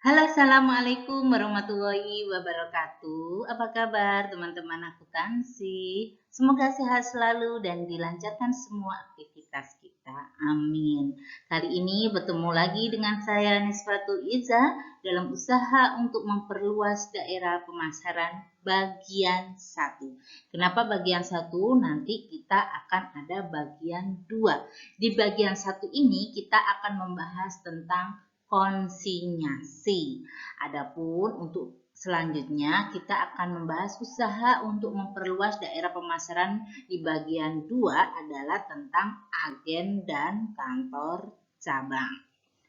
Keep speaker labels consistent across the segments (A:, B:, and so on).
A: Halo, assalamualaikum warahmatullahi wabarakatuh. Apa kabar teman-teman akuntansi? Semoga sehat selalu dan dilancarkan semua aktivitas kita. Amin. Kali ini bertemu lagi dengan saya Nisfatul Iza dalam usaha untuk memperluas daerah pemasaran bagian 1. Kenapa bagian 1? Nanti kita akan ada bagian 2. Di bagian 1 ini kita akan membahas tentang konsinyasi. Adapun untuk selanjutnya kita akan membahas usaha untuk memperluas daerah pemasaran di bagian 2 adalah tentang agen dan kantor cabang.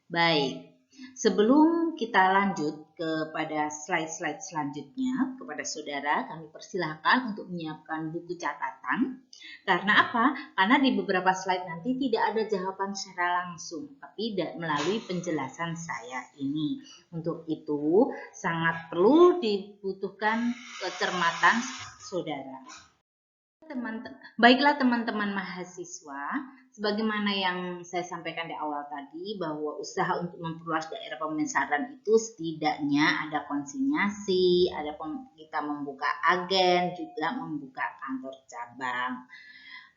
A: Baik, sebelum kita lanjut kepada slide-slide selanjutnya, kepada saudara kami persilahkan untuk menyiapkan buku catatan. Karena apa? Karena di beberapa slide nanti tidak ada jawaban secara langsung, tapi melalui penjelasan saya ini. Untuk itu, sangat perlu dibutuhkan kecermatan saudara. Baiklah teman-teman mahasiswa, sebagaimana yang saya sampaikan di awal tadi bahwa usaha untuk memperluas daerah pemasaran itu setidaknya ada konsinyasi, ada kita membuka agen, juga membuka kantor cabang.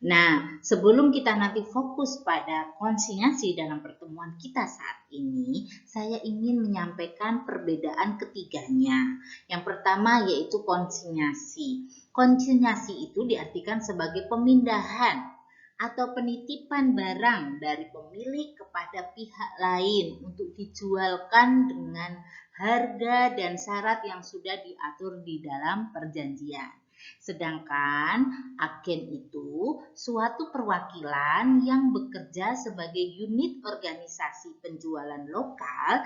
A: Nah, sebelum kita nanti fokus pada konsinyasi dalam pertemuan kita saat ini, saya ingin menyampaikan perbedaan ketiganya. Yang pertama yaitu konsinyasi. Konsinyasi itu diartikan sebagai pemindahan atau penitipan barang dari pemilik kepada pihak lain untuk dijualkan dengan harga dan syarat yang sudah diatur di dalam perjanjian. Sedangkan agen itu suatu perwakilan yang bekerja sebagai unit organisasi penjualan lokal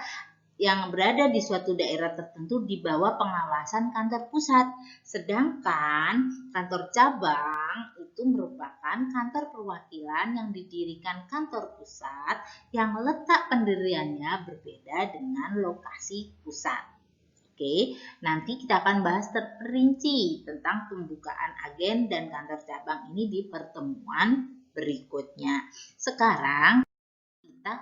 A: yang berada di suatu daerah tertentu di bawah pengawasan kantor pusat. Sedangkan kantor cabang itu merupakan kantor perwakilan yang didirikan kantor pusat yang letak pendiriannya berbeda dengan lokasi pusat. Oke, nanti kita akan bahas terperinci tentang pembukaan agen dan kantor cabang ini di pertemuan berikutnya. Sekarang kita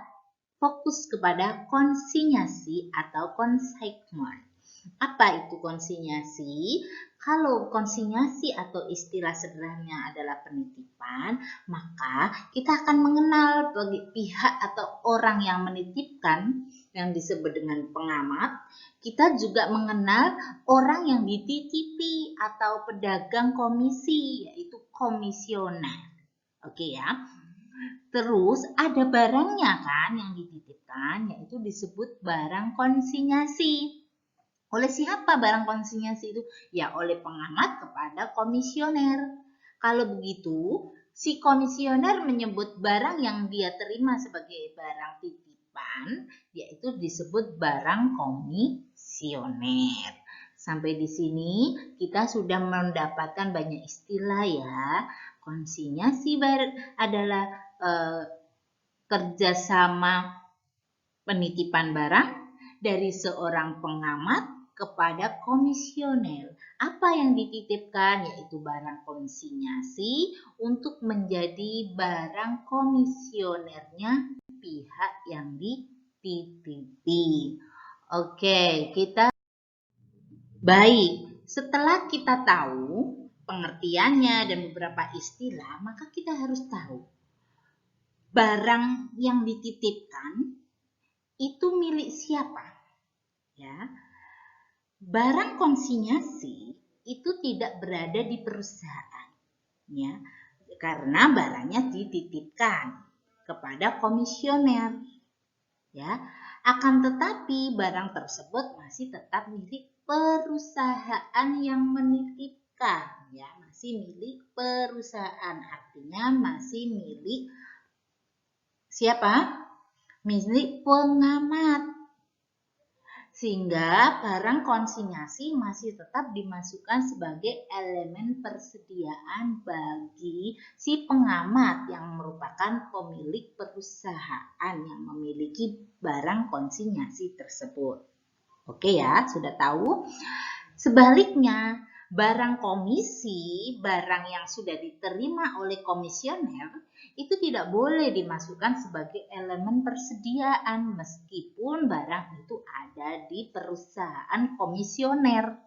A: fokus kepada konsinyasi atau consignment. Apa itu konsinyasi? Kalau konsinyasi atau istilah sederhananya adalah penitipan, maka kita akan mengenal bagi pihak atau orang yang menitipkan yang disebut dengan pengamat. Kita juga mengenal orang yang dititipi atau pedagang komisi, yaitu komisioner. Oke ya. Terus ada barangnya kan yang dititipkan, yaitu disebut barang konsinyasi. Oleh siapa barang konsinyasi itu? Ya oleh pengamat kepada komisioner. Kalau begitu, si komisioner menyebut barang yang dia terima sebagai barang titipan, yaitu disebut barang komisioner. Sampai di sini kita sudah mendapatkan banyak istilah ya. Konsinyasi adalah kerjasama penitipan barang dari seorang pengamat kepada komisioner. Apa yang dititipkan yaitu barang konsinyasi untuk menjadi barang komisionernya pihak yang dititipi. Oke, kita baik. Setelah kita tahu pengertiannya dan beberapa istilah, maka kita harus tahu barang yang dititipkan itu milik siapa? Ya. Barang konsinyasi itu tidak berada di perusahaan, ya. Karena barangnya dititipkan kepada komisioner, ya. Akan tetapi barang tersebut masih tetap milik perusahaan yang menitipkan, ya, masih milik perusahaan. Artinya masih milik siapa? Milik pengamat. Sehingga barang konsinyasi masih tetap dimasukkan sebagai elemen persediaan bagi si pengamat yang merupakan pemilik perusahaan yang memiliki barang konsinyasi tersebut. Oke ya, sudah tahu? Sebaliknya, barang komisi, barang yang sudah diterima oleh komisioner, itu tidak boleh dimasukkan sebagai elemen persediaan meskipun barang itu ada berada di perusahaan komisioner.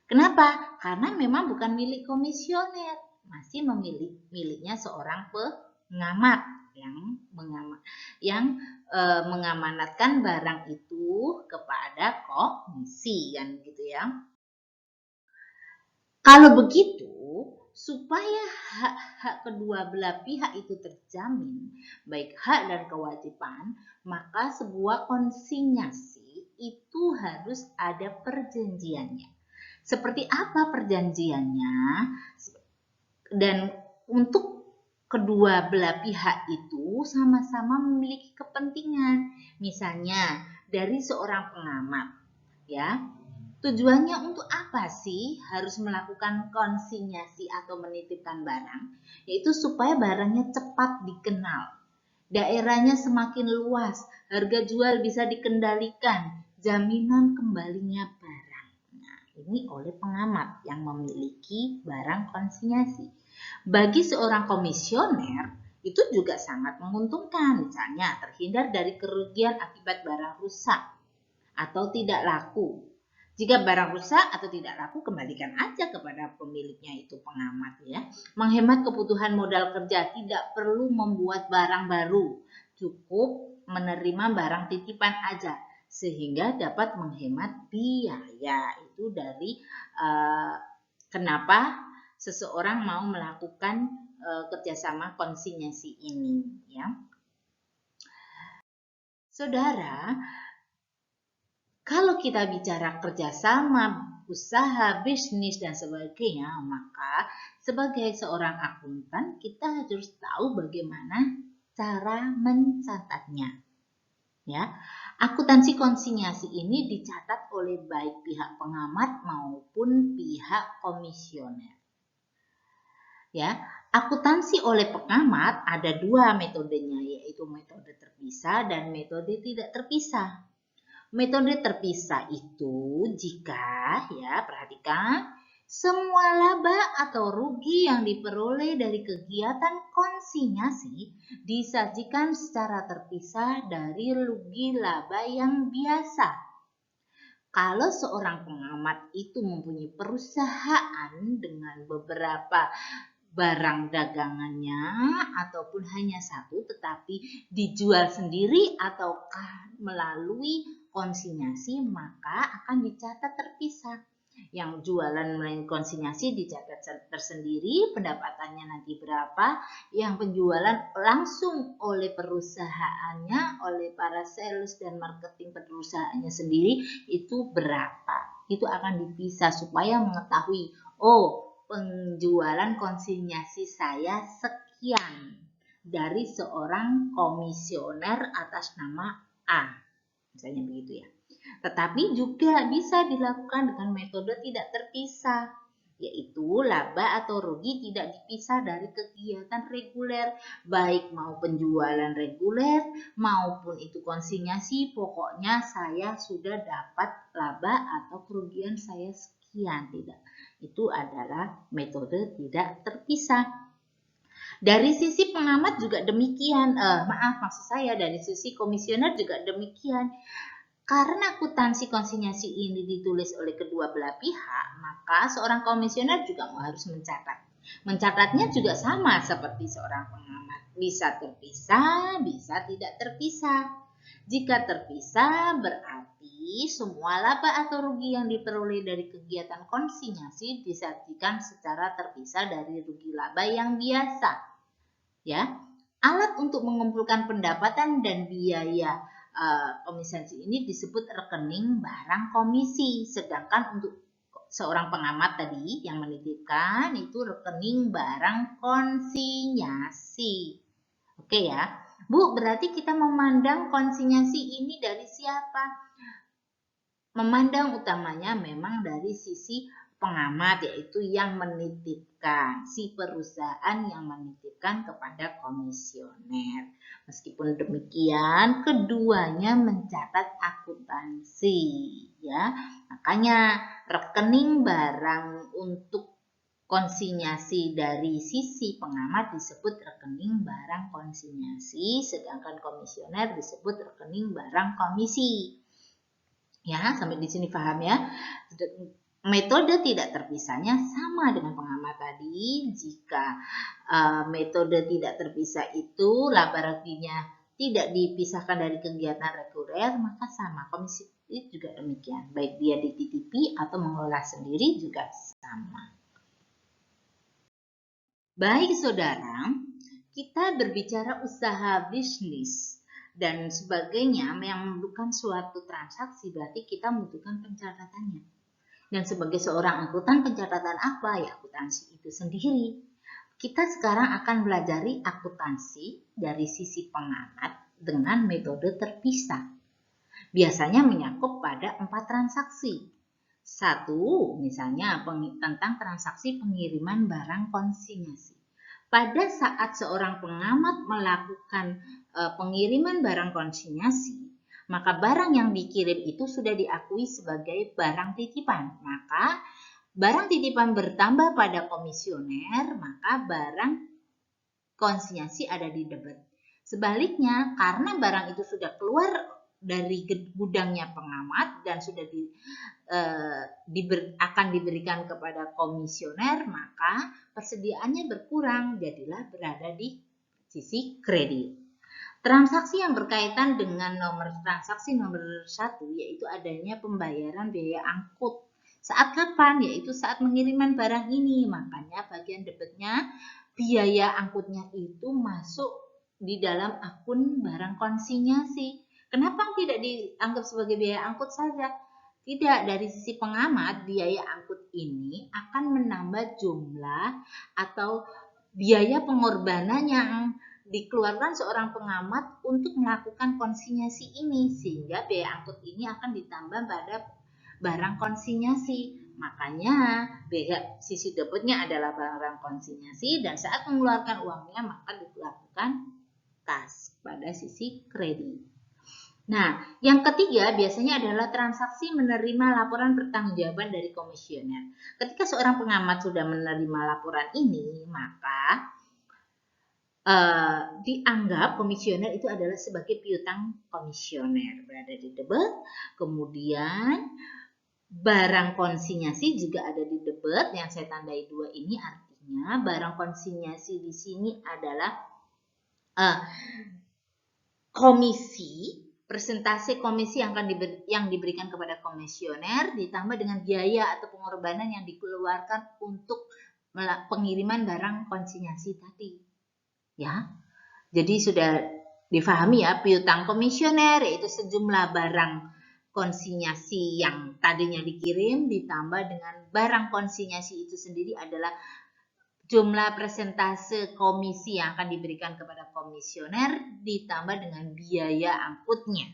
A: Kenapa? Karena memang bukan milik komisioner, masih miliknya seorang pengamat yang mengamanatkan barang itu kepada komisi, kan gitu ya. Kalau begitu, supaya hak-hak kedua belah pihak itu terjamin, baik hak dan kewajiban, maka sebuah konsinyasi itu harus ada perjanjiannya. Seperti apa perjanjiannya? Dan untuk kedua belah pihak itu sama-sama memiliki kepentingan. Misalnya dari seorang pengamat, ya. Tujuannya untuk apa sih harus melakukan konsinyasi atau menitipkan barang? Yaitu supaya barangnya cepat dikenal, daerahnya semakin luas, harga jual bisa dikendalikan, jaminan kembalinya barang. Nah, ini oleh pengamat yang memiliki barang konsinyasi. Bagi seorang komisioner, itu juga sangat menguntungkan, misalnya terhindar dari kerugian akibat barang rusak atau tidak laku. Jika barang rusak atau tidak laku, kembalikan aja kepada pemiliknya, itu pengamat ya. Menghemat kebutuhan modal kerja, tidak perlu membuat barang baru, cukup menerima barang titipan aja, sehingga dapat menghemat biaya. Itu dari kenapa seseorang mau melakukan kerjasama konsinyasi ini ya. Saudara, kalau kita bicara kerjasama, usaha, bisnis, dan sebagainya, maka sebagai seorang akuntan kita harus tahu bagaimana cara mencatatnya. Ya, akuntansi konsinyasi ini dicatat oleh baik pihak pengamat maupun pihak komisioner. Ya, akuntansi oleh pengamat ada dua metodenya, yaitu metode terpisah dan metode tidak terpisah. Metode terpisah itu jika, ya perhatikan, semua laba atau rugi yang diperoleh dari kegiatan konsinyasi disajikan secara terpisah dari rugi laba yang biasa. Kalau seorang pengamat itu mempunyai perusahaan dengan beberapa barang dagangannya ataupun hanya satu tetapi dijual sendiri ataukah melalui konsinyasi, maka akan dicatat terpisah. Yang jualan melalui konsinyasi dicatat tersendiri, pendapatannya nanti berapa, yang penjualan langsung oleh perusahaannya, oleh para sales dan marketing perusahaannya sendiri itu berapa. Itu akan dipisah supaya mengetahui, oh, penjualan konsinyasi saya sekian dari seorang komisioner atas nama A, misalnya begitu ya. Tetapi juga bisa dilakukan dengan metode tidak terpisah, yaitu laba atau rugi tidak dipisah dari kegiatan reguler, baik mau penjualan reguler maupun itu konsinyasi, pokoknya saya sudah dapat laba atau kerugian saya sekian, tidak. Itu adalah metode tidak terpisah. Dari sisi pengamat juga demikian, maksud saya dari sisi komisioner juga demikian. Karena akuntansi konsinyasi ini ditulis oleh kedua belah pihak, maka seorang komisioner juga harus mencatat. Mencatatnya juga sama seperti seorang pengamat, bisa terpisah, bisa tidak terpisah. Jika terpisah berarti semua laba atau rugi yang diperoleh dari kegiatan konsinyasi disajikan secara terpisah dari rugi laba yang biasa. Ya, alat untuk mengumpulkan pendapatan dan biaya komisiasi ini disebut rekening barang komisi, sedangkan untuk seorang pengamat tadi yang menitipkan itu rekening barang konsinyasi. Oke ya, Bu, berarti kita memandang konsinyasi ini dari siapa? Memandang utamanya memang dari sisi pengamat, yaitu yang menitipkan, si perusahaan yang menitipkan kepada komisioner. Meskipun demikian, keduanya mencatat akuntansi, ya. Makanya rekening barang untuk konsinyasi dari sisi pengamat disebut rekening barang konsinyasi, sedangkan komisioner disebut rekening barang komisi. Ya, sampai di sini paham ya? Metode tidak terpisahnya sama dengan pengamat tadi. Jika metode tidak terpisah itu laboratorinya tidak dipisahkan dari kegiatan reguler, maka sama. Komisi juga demikian. Baik dia dititipi atau mengelola sendiri juga sama. Baik saudara, kita berbicara usaha bisnis dan sebagainya yang membutuhkan suatu transaksi, berarti kita membutuhkan pencatatannya. Dan sebagai seorang akuntan, pencatatan apa? Ya, akuntansi itu sendiri. Kita sekarang akan belajari akuntansi dari sisi pengamat dengan metode terpisah. Biasanya menyangkut pada 4 transaksi. 1, misalnya tentang transaksi pengiriman barang konsinyasi. Pada saat seorang pengamat melakukan pengiriman barang konsinyasi, maka barang yang dikirim itu sudah diakui sebagai barang titipan. Maka barang titipan bertambah pada komisioner, maka barang konsinyasi ada di debit. Sebaliknya, karena barang itu sudah keluar dari gudangnya pengamat dan sudah akan diberikan kepada komisioner, maka persediaannya berkurang, jadilah berada di sisi kredit. Transaksi yang berkaitan dengan transaksi nomor 1 yaitu adanya pembayaran biaya angkut. Saat kapan? Yaitu saat pengiriman barang ini. Makanya bagian debitnya biaya angkutnya itu masuk di dalam akun barang konsinyasi. Kenapa tidak dianggap sebagai biaya angkut saja? Tidak, dari sisi pengamat biaya angkut ini akan menambah jumlah atau biaya pengorbanan yang dikeluarkan seorang pengamat untuk melakukan konsinyasi ini, sehingga biaya angkut ini akan ditambah pada barang konsinyasi. Makanya sisi debitnya adalah barang konsinyasi dan saat mengeluarkan uangnya maka dilakukan kas pada sisi kredit. Nah, yang ketiga biasanya adalah transaksi menerima laporan pertanggungjawaban dari komisioner. Ketika seorang pengamat sudah menerima laporan ini, maka dianggap komisioner itu adalah sebagai piutang komisioner, berada di debit. Kemudian barang konsinyasi juga ada di debit, yang saya tandai 2 ini artinya barang konsinyasi di sini adalah komisi, persentase komisi yang diberikan kepada komisioner ditambah dengan biaya atau pengorbanan yang dikeluarkan untuk pengiriman barang konsinyasi tadi. Ya, jadi sudah difahami ya, piutang komisioner yaitu sejumlah barang konsinyasi yang tadinya dikirim ditambah dengan barang konsinyasi itu sendiri adalah jumlah persentase komisi yang akan diberikan kepada komisioner ditambah dengan biaya angkutnya.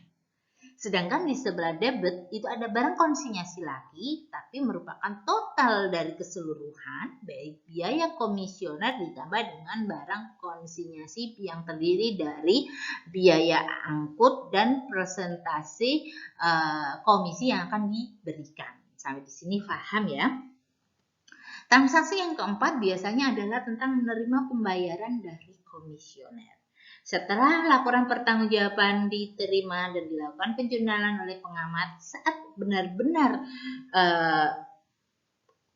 A: Sedangkan di sebelah debit itu ada barang konsinyasi lagi, tapi merupakan total dari keseluruhan, baik biaya komisioner ditambah dengan barang konsinyasi yang terdiri dari biaya angkut dan persentase komisi yang akan diberikan. Sampai di sini paham ya? Transaksi yang keempat biasanya adalah tentang menerima pembayaran dari komisioner. Setelah laporan pertanggungjawaban diterima dan dilakukan penjurnalan oleh pengamat, saat benar-benar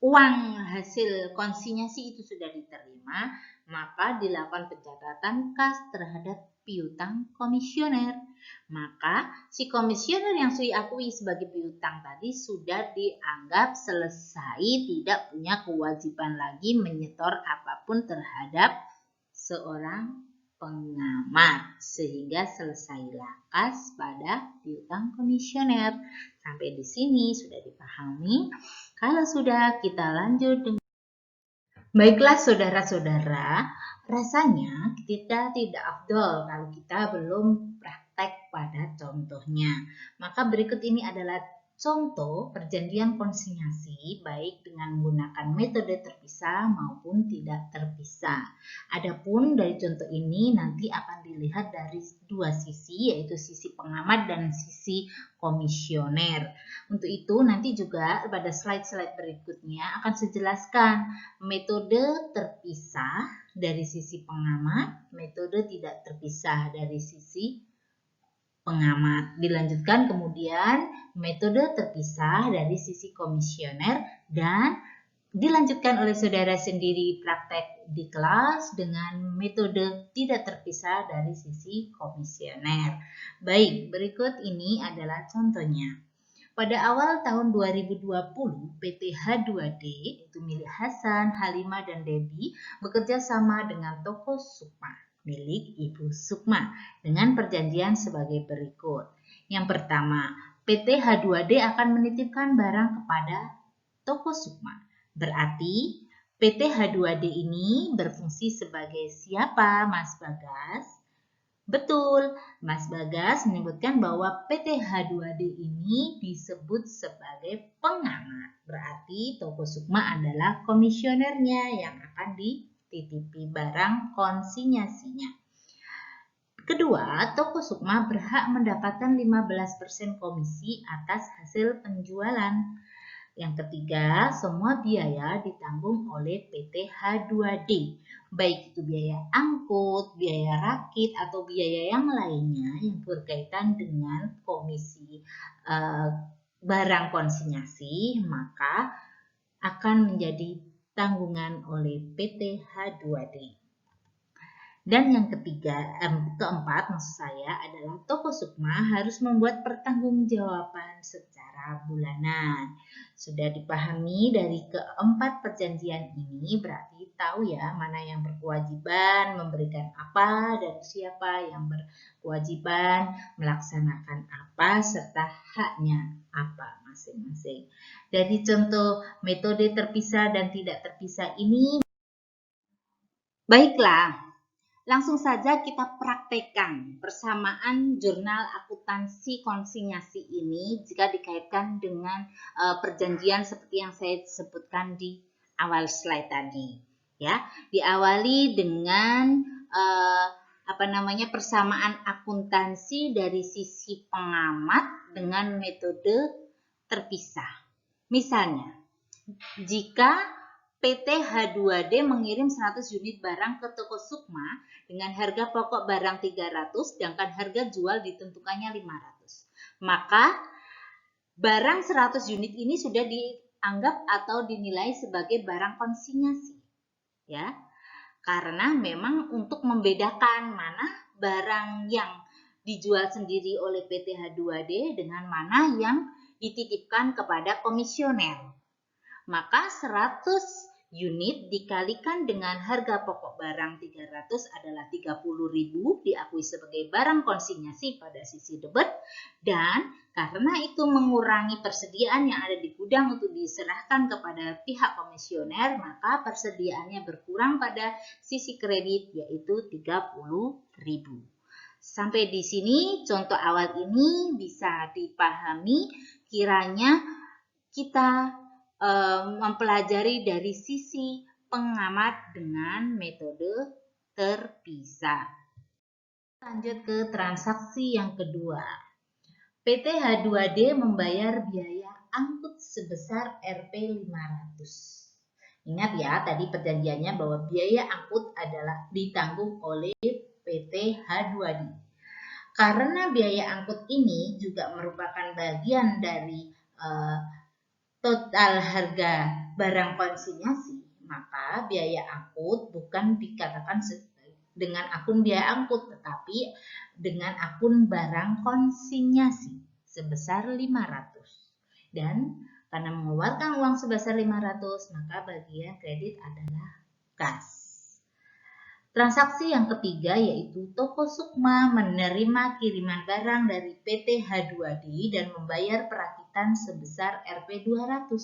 A: uang hasil konsinyasi itu sudah diterima, maka dilakukan pencatatan kas terhadap piutang komisioner. Maka si komisioner yang sudah diakui sebagai piutang tadi sudah dianggap selesai, tidak punya kewajiban lagi menyetor apapun terhadap seorang pengamat, sehingga selesailah kas pada piutang komisioner. Sampai di sini sudah dipahami. Kalau sudah, kita lanjut dengan baiklah saudara-saudara, rasanya kita tidak afdol kalau kita belum praktek pada contohnya. Maka berikut ini adalah contoh perjanjian konsinyasi baik dengan menggunakan metode terpisah maupun tidak terpisah. Adapun dari contoh ini nanti akan dilihat dari dua sisi, yaitu sisi pengamat dan sisi komisioner. Untuk itu nanti juga pada slide-slide berikutnya akan saya jelaskan metode terpisah dari sisi pengamat, metode tidak terpisah dari sisi pengamat. Dilanjutkan kemudian metode terpisah dari sisi komisioner dan dilanjutkan oleh saudara sendiri praktek di kelas dengan metode tidak terpisah dari sisi komisioner. Baik, berikut ini adalah contohnya. Pada awal tahun 2020, PT H2D, itu milik Hasan, Halimah, dan Debbie, bekerja sama dengan toko Sukma, milik Ibu Sukma, dengan perjanjian sebagai berikut. Yang pertama, PT H2D akan menitipkan barang kepada toko Sukma. Berarti PT H2D ini berfungsi sebagai siapa, Mas Bagas? Betul, Mas Bagas menyebutkan bahwa PT H2D ini disebut sebagai pengamat. Berarti toko Sukma adalah komisionernya yang akan dititipi barang konsinyasinya. Kedua, toko Sukma berhak mendapatkan 15% komisi atas hasil penjualan. Yang ketiga, semua biaya ditanggung oleh PT H2D, baik itu biaya angkut, biaya rakit, atau biaya yang lainnya yang berkaitan dengan komisi barang konsinyasi, maka akan menjadi tanggungan oleh PT H2D. Dan yang keempat maksud saya adalah toko Sukma harus membuat pertanggungjawaban secara bulanan. Sudah dipahami dari keempat perjanjian ini, berarti tahu ya mana yang berkewajiban memberikan apa dan siapa yang berkewajiban melaksanakan apa serta haknya apa masing-masing. Dari contoh metode terpisah dan tidak terpisah ini, baiklah. Langsung saja kita praktekkan persamaan jurnal akuntansi konsinyasi ini jika dikaitkan dengan perjanjian seperti yang saya sebutkan di awal slide tadi. Ya, diawali dengan persamaan akuntansi dari sisi pengamat dengan metode terpisah. Misalnya, jika PT H2D mengirim 100 unit barang ke toko Sukma dengan harga pokok barang 300 sedangkan harga jual ditentukannya 500. Maka barang 100 unit ini sudah dianggap atau dinilai sebagai barang konsinyasi. Ya. Karena memang untuk membedakan mana barang yang dijual sendiri oleh PT H2D dengan mana yang dititipkan kepada komisioner. Maka 100 unit dikalikan dengan harga pokok barang 300 adalah 30.000 diakui sebagai barang konsinyasi pada sisi debit, dan karena itu mengurangi persediaan yang ada di gudang untuk diserahkan kepada pihak komisioner, maka persediaannya berkurang pada sisi kredit yaitu 30.000. Sampai di sini contoh awal ini bisa dipahami, kiranya kita mempelajari dari sisi pengamat dengan metode terpisah. Lanjut ke transaksi yang kedua. PT H2D membayar biaya angkut sebesar Rp500. Ingat ya, tadi perjanjiannya bahwa biaya angkut adalah ditanggung oleh PT H2D. Karena biaya angkut ini juga merupakan bagian dari total harga barang konsinyasi, maka biaya angkut bukan dikatakan dengan akun biaya angkut, tetapi dengan akun barang konsinyasi sebesar 500. Dan karena mengeluarkan uang sebesar 500, maka bagian kredit adalah kas. Transaksi yang ketiga yaitu toko Sukma menerima kiriman barang dari PT H2D dan membayar perakitan sebesar Rp200.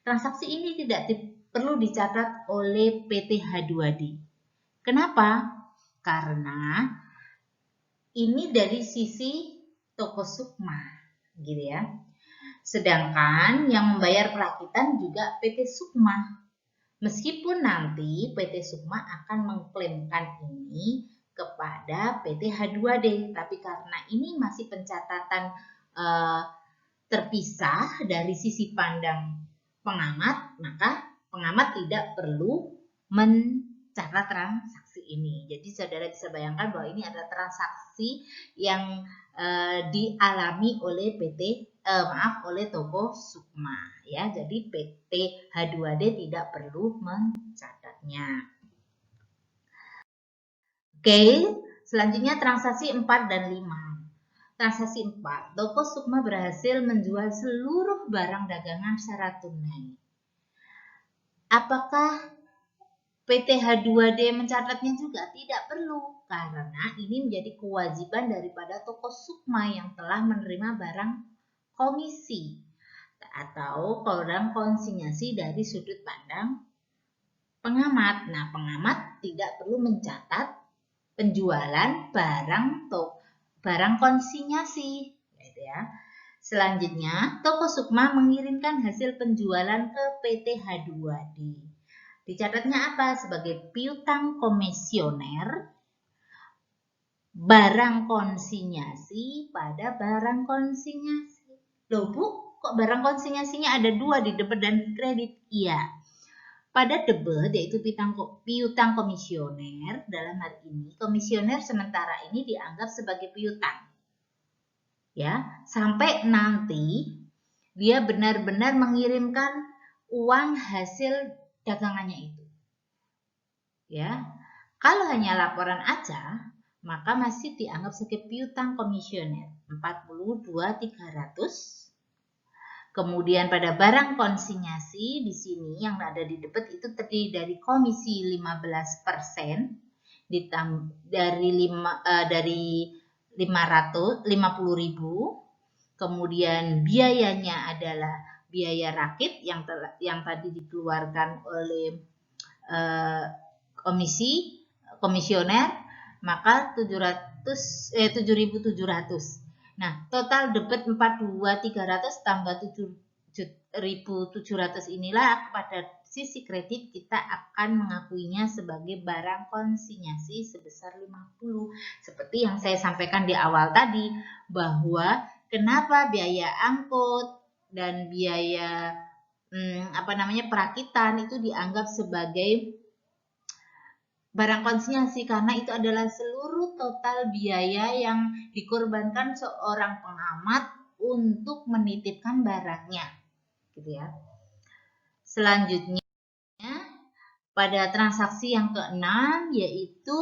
A: Transaksi ini tidak perlu dicatat oleh PT H2D. Kenapa? Karena ini dari sisi toko Sukma, gitu ya. Sedangkan yang membayar perakitan juga PT Sukma. Meskipun nanti PT Sukma akan mengklaimkan ini kepada PT H2D, tapi karena ini masih pencatatan terpisah dari sisi pandang pengamat, maka pengamat tidak perlu mencatat transaksi ini. Jadi saudara bisa bayangkan bahwa ini adalah transaksi yang dialami oleh oleh toko Sukma ya. Jadi PT H2D tidak perlu mencatatnya. Oke, selanjutnya transaksi 4 dan 5. Transaksi 4, toko Sukma berhasil menjual seluruh barang dagangan secara tunai. Apakah PT H2D mencatatnya juga? Tidak perlu, karena ini menjadi kewajiban daripada toko Sukma yang telah menerima barang komisi atau barang konsinyasi dari sudut pandang pengamat. Nah, pengamat tidak perlu mencatat penjualan barang konsinyasi, gitu ya. Selanjutnya, toko Sukma mengirimkan hasil penjualan ke PT H2D. Dicatatnya apa? Sebagai piutang komisioner, barang konsinyasi pada barang konsinyasi. Loh Bu, kok barang konsinyasinya ada 2 di debit dan kredit? Iya. Pada debit, yaitu piutang komisioner, dalam hal ini komisioner sementara ini dianggap sebagai piutang. Ya, sampai nanti dia benar-benar mengirimkan uang hasil dagangannya itu. Ya. Kalau hanya laporan aja, maka masih dianggap sebagai piutang komisioner 42.300. Kemudian pada barang konsinyasi di sini yang ada di debit itu terdiri dari komisi 15% dari 50.000, kemudian biayanya adalah biaya rakit yang tadi dikeluarkan oleh komisioner, maka 7.700. Nah, total debit 42.300 tambah 7.700 inilah pada sisi kredit kita akan mengakuinya sebagai barang konsinyasi sebesar 50. Seperti yang saya sampaikan di awal tadi, bahwa kenapa biaya angkut dan biaya perakitan itu dianggap sebagai barang konsinyasi, karena itu adalah seluruh total biaya yang dikorbankan seorang pengamat untuk menitipkan barangnya, gitu ya. Selanjutnya pada transaksi yang ke-6 yaitu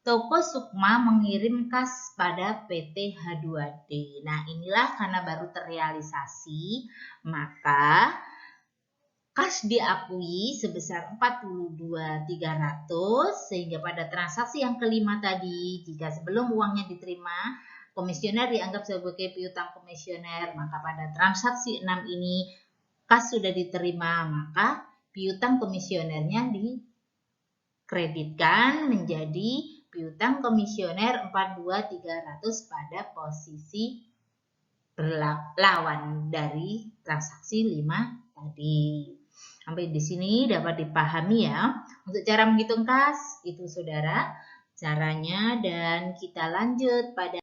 A: toko Sukma mengirim kas pada PT H2D. Nah, inilah karena baru terrealisasi, maka kas diakui sebesar 42.300 sehingga pada transaksi yang kelima tadi, jika sebelum uangnya diterima komisioner dianggap sebagai piutang komisioner, maka pada transaksi 6 ini kas sudah diterima, maka piutang komisionernya dikreditkan menjadi piutang komisioner 42.300 pada posisi berlawan dari transaksi 5 tadi. Sampai di sini dapat dipahami ya. Untuk cara menghitung kas itu saudara caranya, dan kita lanjut pada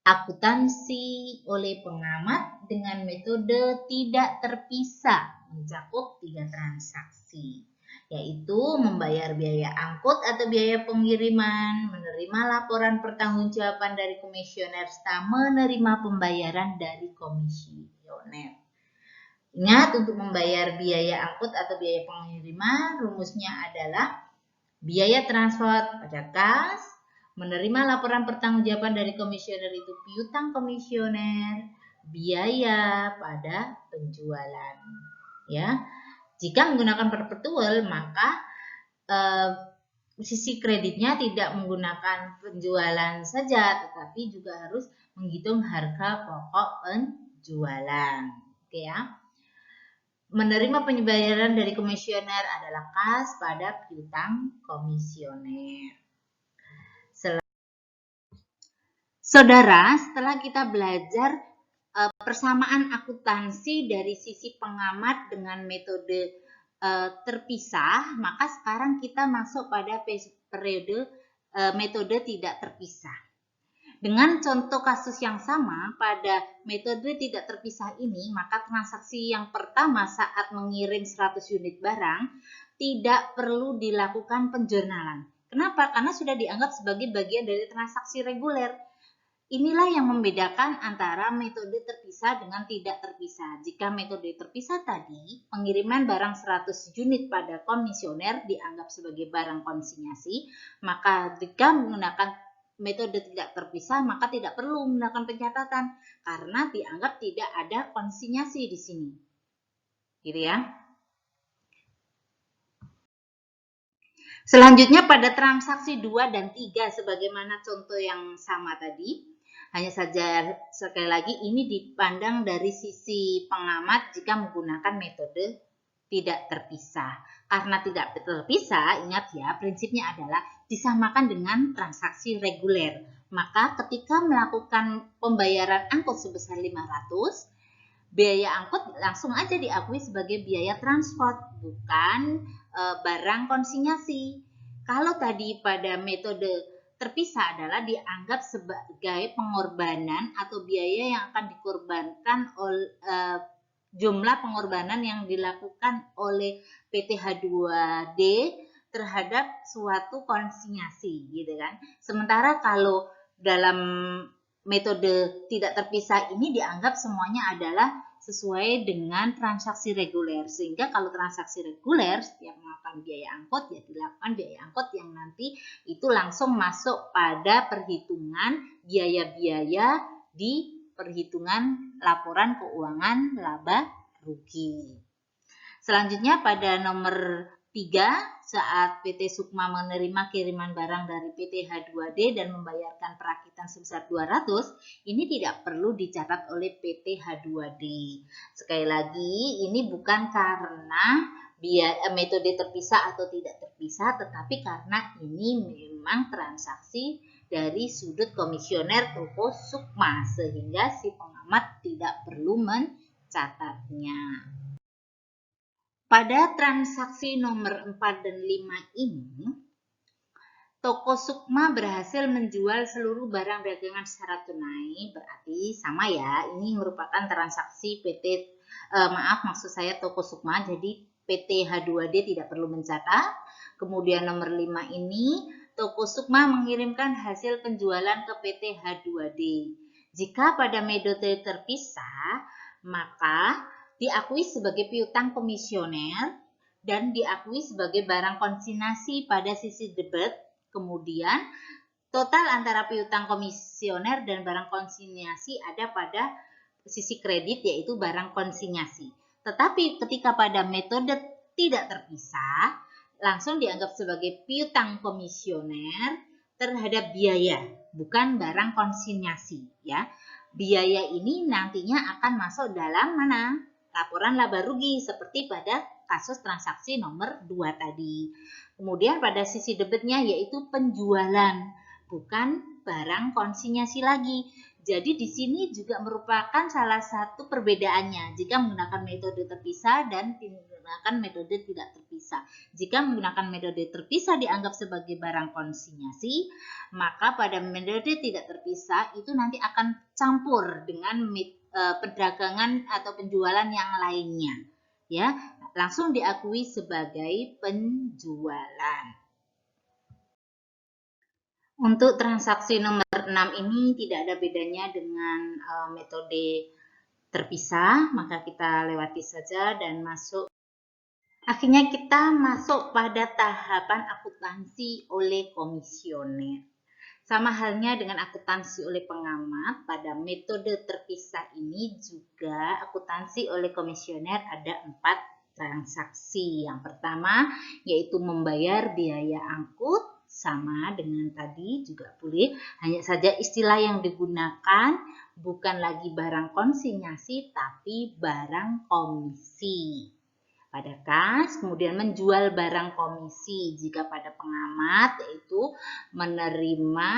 A: akuntansi oleh pengamat dengan metode tidak terpisah mencakup 3 transaksi, yaitu membayar biaya angkut atau biaya pengiriman, menerima laporan pertanggungjawaban dari komisioner, serta menerima pembayaran dari komisioner. Ingat, untuk membayar biaya angkut atau biaya pengiriman, rumusnya adalah biaya transport pada kas, menerima laporan pertanggungjawaban dari komisioner itu piutang komisioner, biaya pada penjualan. Ya, jika menggunakan perpetual, maka sisi kreditnya tidak menggunakan penjualan saja, tetapi juga harus menghitung harga pokok penjualan. Oke ya. Menerima pembayaran dari komisioner adalah kas pada piutang komisioner. Saudara, setelah kita belajar persamaan akuntansi dari sisi pengamat dengan metode terpisah, maka sekarang kita masuk pada periode metode tidak terpisah. Dengan contoh kasus yang sama, pada metode tidak terpisah ini, maka transaksi yang pertama saat mengirim 100 unit barang tidak perlu dilakukan penjurnalan. Kenapa? Karena sudah dianggap sebagai bagian dari transaksi reguler. Inilah yang membedakan antara metode terpisah dengan tidak terpisah. Jika metode terpisah tadi, pengiriman barang 100 unit pada komisioner dianggap sebagai barang konsinyasi, maka jika menggunakan metode tidak terpisah, maka tidak perlu menggunakan pencatatan karena dianggap tidak ada konsinyasi di sini. Gitu ya. Selanjutnya pada transaksi 2 dan 3 sebagaimana contoh yang sama tadi. Hanya saja sekali lagi ini dipandang dari sisi pengamat jika menggunakan metode tidak terpisah. Karena tidak terpisah, ingat ya, prinsipnya adalah disamakan dengan transaksi reguler. Maka ketika melakukan pembayaran angkut sebesar 500, biaya angkut langsung aja diakui sebagai biaya transport, bukan barang konsinyasi. Kalau tadi pada metode terpisah adalah dianggap sebagai pengorbanan atau biaya yang akan dikorbankan oleh jumlah pengorbanan yang dilakukan oleh PT H2D terhadap suatu konsinyasi gitu kan. Sementara kalau dalam metode tidak terpisah ini dianggap semuanya adalah sesuai dengan transaksi reguler, sehingga kalau transaksi reguler setiap melakukan biaya angkut ya dilakukan biaya angkut yang nanti itu langsung masuk pada perhitungan biaya-biaya di perhitungan laporan keuangan laba rugi. Selanjutnya pada nomor 3, saat PT Sukma menerima kiriman barang dari PT H2D dan membayarkan perakitan sebesar 200, ini tidak perlu dicatat oleh PT H2D. Sekali lagi, ini bukan karena metode terpisah atau tidak terpisah, tetapi karena ini memang transaksi dari sudut komisioner toko Sukma, sehingga si pengamat tidak perlu mencatatnya. Pada transaksi nomor 4 dan 5 ini, toko Sukma berhasil menjual seluruh barang dagangan secara tunai, berarti sama ya, ini merupakan transaksi maksud saya toko Sukma, jadi PT H2D tidak perlu mencatat. Kemudian nomor 5 ini, toko Sukma mengirimkan hasil penjualan ke PT H2D. Jika pada metode terpisah, maka diakui sebagai piutang komisioner dan diakui sebagai barang konsinyasi pada sisi debit. Kemudian total antara piutang komisioner dan barang konsinyasi ada pada sisi kredit, yaitu barang konsinyasi. Tetapi ketika pada metode tidak terpisah, langsung dianggap sebagai piutang komisioner terhadap biaya, bukan barang konsinyasi ya. Biaya ini nantinya akan masuk dalam mana? Laporan laba rugi seperti pada kasus transaksi nomor 2 tadi. Kemudian pada sisi debitnya yaitu penjualan, bukan barang konsinyasi lagi. Jadi di sini juga merupakan salah satu perbedaannya jika menggunakan metode terpisah dan menggunakan metode tidak terpisah. Jika menggunakan metode terpisah dianggap sebagai barang konsinyasi, maka pada metode tidak terpisah itu nanti akan campur dengan perdagangan atau penjualan yang lainnya, ya, langsung diakui sebagai penjualan. Untuk transaksi nomor 6 ini tidak ada bedanya dengan metode terpisah, maka kita lewati saja dan masuk. Akhirnya kita masuk pada tahapan akuntansi oleh komisioner. Sama halnya dengan akuntansi oleh pengamat, pada metode terpisah ini juga akuntansi oleh komisioner ada 4 transaksi. Yang pertama yaitu membayar biaya angkut, sama dengan tadi juga boleh, hanya saja istilah yang digunakan bukan lagi barang konsinyasi tapi barang komisi. Pada kas, kemudian menjual barang komisi jika pada pengamat yaitu menerima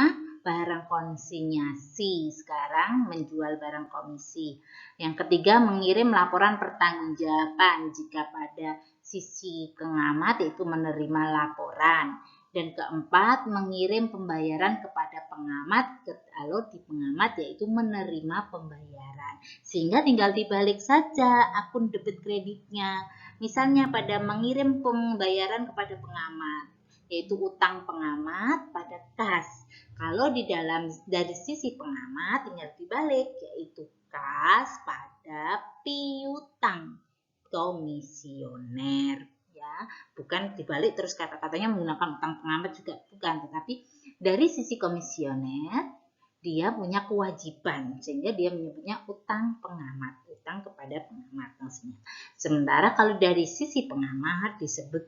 A: barang konsinyasi, sekarang menjual barang komisi. Yang ketiga, mengirim laporan pertanggungjawaban jika pada sisi pengamat yaitu menerima laporan. Dan keempat, mengirim pembayaran kepada pengamat, kalau di pengamat yaitu menerima pembayaran. Sehingga tinggal dibalik saja akun debit kreditnya. Misalnya pada mengirim pembayaran kepada pengamat, yaitu utang pengamat pada kas. Kalau di dalam dari sisi pengamat tinggal dibalik, yaitu kas pada piutang komisioner. Ya, bukan dibalik terus kata-katanya menggunakan utang pengamat juga bukan, tetapi dari sisi komisioner dia punya kewajiban sehingga dia menyebutnya utang pengamat, utang kepada pengamat maksudnya. Sementara kalau dari sisi pengamat disebut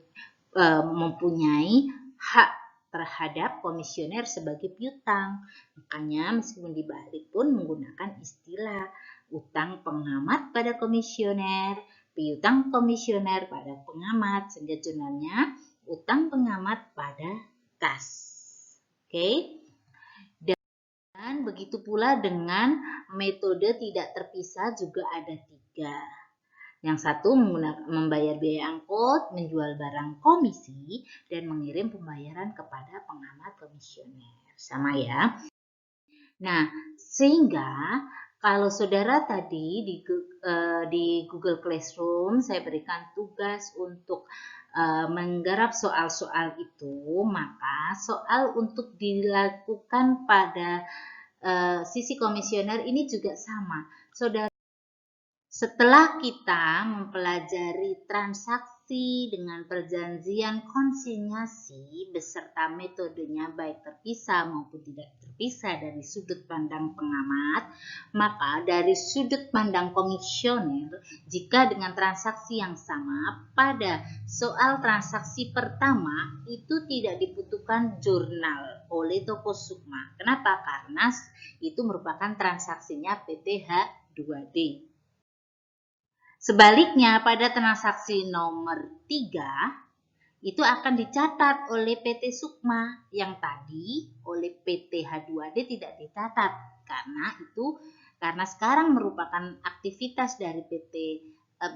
A: mempunyai hak terhadap komisioner sebagai piutang. Makanya meskipun dibalik pun menggunakan istilah utang pengamat pada komisioner, piutang komisioner pada pengamat, sehingga jurnalnya utang pengamat pada kas. Oke. Dan begitu pula dengan metode tidak terpisah juga ada 3. Yang satu membayar biaya angkut, menjual barang komisi, dan mengirim pembayaran kepada pengamat komisioner. Sama ya. Nah, sehingga kalau saudara tadi di Google Classroom saya berikan tugas untuk menggarap soal-soal itu, maka soal untuk dilakukan pada sisi komisioner ini juga sama. Saudara, setelah kita mempelajari transaksi dengan perjanjian konsinyasi beserta metodenya baik terpisah maupun tidak terpisah dari sudut pandang pengamat, maka dari sudut pandang komisioner, jika dengan transaksi yang sama pada soal transaksi pertama itu tidak dibutuhkan jurnal oleh toko sukma. Kenapa? Karena itu merupakan transaksinya PTH 2D. Sebaliknya pada transaksi nomor 3 itu akan dicatat oleh PT Sukma, yang tadi oleh PT H2D tidak dicatat karena sekarang merupakan aktivitas dari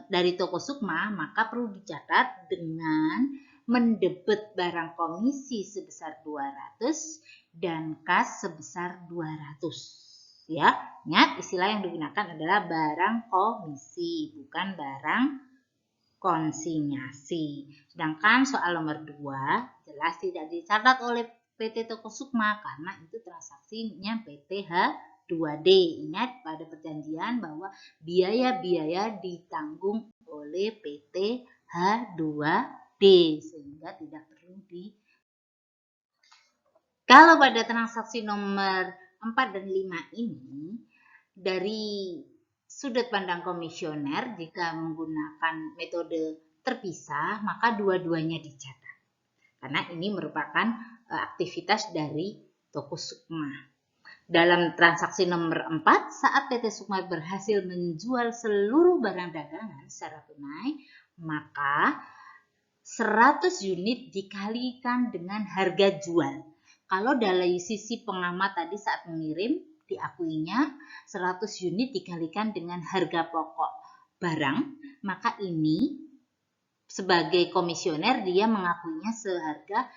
A: dari toko Sukma, maka perlu dicatat dengan mendebet barang komisi sebesar 200 dan kas sebesar 200. Ya, ingat istilah yang digunakan adalah barang komisi, bukan barang konsinyasi. Sedangkan soal nomor 2 jelas tidak dicatat oleh PT Toko Sukma karena itu transaksinya PT H2D. Ingat pada perjanjian bahwa biaya-biaya ditanggung oleh PT H2D sehingga tidak perlu Kalau pada transaksi nomor 4 dan 5 ini dari sudut pandang komisioner jika menggunakan metode terpisah maka dua-duanya dicatat karena ini merupakan aktivitas dari toko Sukma. Dalam transaksi nomor 4 saat PT Sukma berhasil menjual seluruh barang dagangan secara tunai maka 100 unit dikalikan dengan harga jual. Kalau dari sisi pengamat tadi saat mengirim diakuinya 100 unit dikalikan dengan harga pokok barang, maka ini sebagai komisioner dia mengakuinya seharga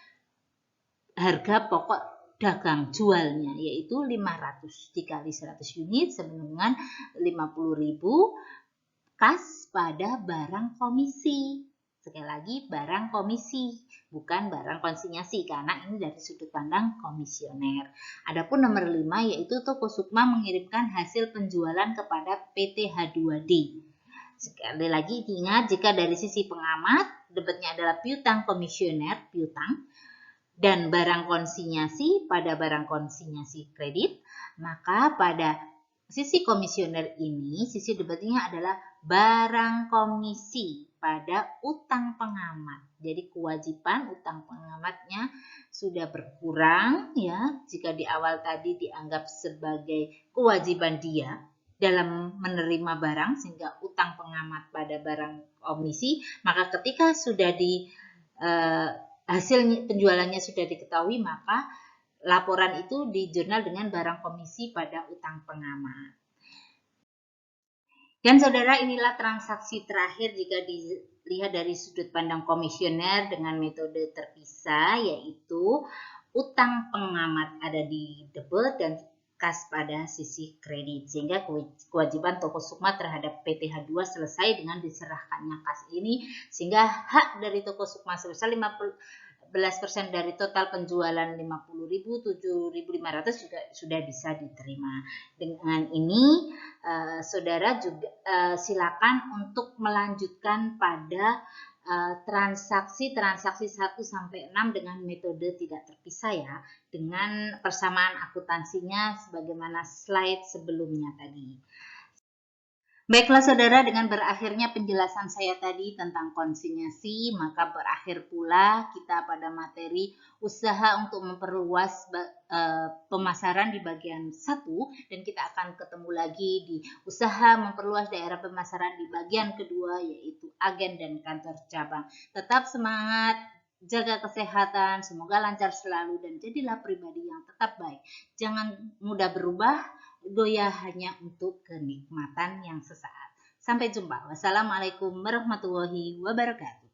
A: harga pokok dagang jualnya yaitu 500 dikali 100 unit sama dengan 50.000 kas pada barang komisi. Sekali lagi barang komisi, bukan barang konsinyasi karena ini dari sudut pandang komisioner. Adapun nomor 5 yaitu toko Sukma mengirimkan hasil penjualan kepada PT H2D. Sekali lagi ingat jika dari sisi pengamat debetnya adalah piutang komisioner, piutang dan barang konsinyasi pada barang konsinyasi kredit, maka pada sisi komisioner ini sisi debetnya adalah barang komisi pada utang pengamat. Jadi kewajiban utang pengamatnya sudah berkurang ya jika di awal tadi dianggap sebagai kewajiban dia dalam menerima barang sehingga utang pengamat pada barang komisi, maka ketika sudah hasil penjualannya sudah diketahui maka laporan itu di jurnal dengan barang komisi pada utang pengamat. Dan saudara, inilah transaksi terakhir jika dilihat dari sudut pandang komisioner dengan metode terpisah, yaitu utang pengamat ada di debit dan kas pada sisi kredit, sehingga kewajiban toko sukma terhadap PTH2 selesai dengan diserahkannya kas ini, sehingga hak dari toko sukma sebesar 15% dari total penjualan 50.000, 7.500 juga sudah bisa diterima. Dengan ini saudara juga silakan untuk melanjutkan pada transaksi 1 sampai 6 dengan metode tidak terpisah ya, dengan persamaan akuntansinya sebagaimana slide sebelumnya tadi. Baiklah saudara, dengan berakhirnya penjelasan saya tadi tentang konsinyasi, maka berakhir pula kita pada materi usaha untuk memperluas pemasaran di bagian 1, dan kita akan ketemu lagi di usaha memperluas daerah pemasaran di bagian kedua, yaitu agen dan kantor cabang. Tetap semangat, jaga kesehatan, semoga lancar selalu, dan jadilah pribadi yang tetap baik. Jangan mudah berubah, goyah hanya untuk kenikmatan yang sesaat. Sampai jumpa. Wassalamualaikum warahmatullahi wabarakatuh.